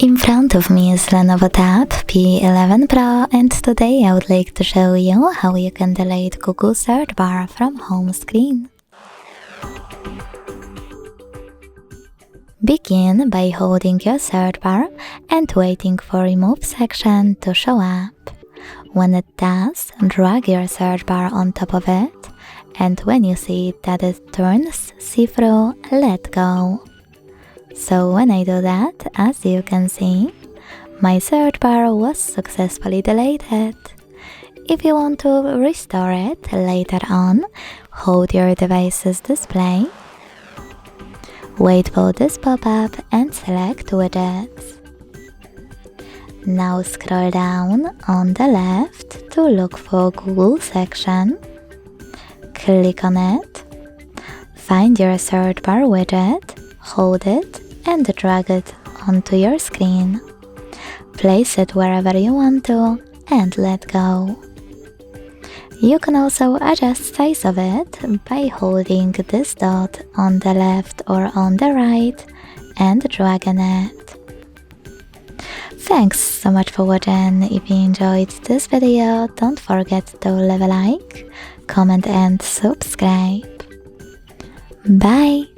In front of me is LENOVO Tab P11 Pro, and today I would like to show you how you can delete Google search bar from home screen. Begin by holding your search bar and waiting for Remove section to show up. When it does, drag your search bar on top of it, and when you see that it turns see-through, let go. So when I do that, as you can see, my search bar was successfully deleted. If you want to restore it later on, hold your device's display, wait for this pop-up and select Widgets. Now scroll down on the left to look for Google section, click on it, find your search bar widget, hold it and drag it onto your screen. Place it wherever you want to and let go. You can also adjust size of it by holding this dot on the left or on the right and dragging it. Thanks so much for watching. If you enjoyed this video, don't forget to leave a like, comment and subscribe. Bye!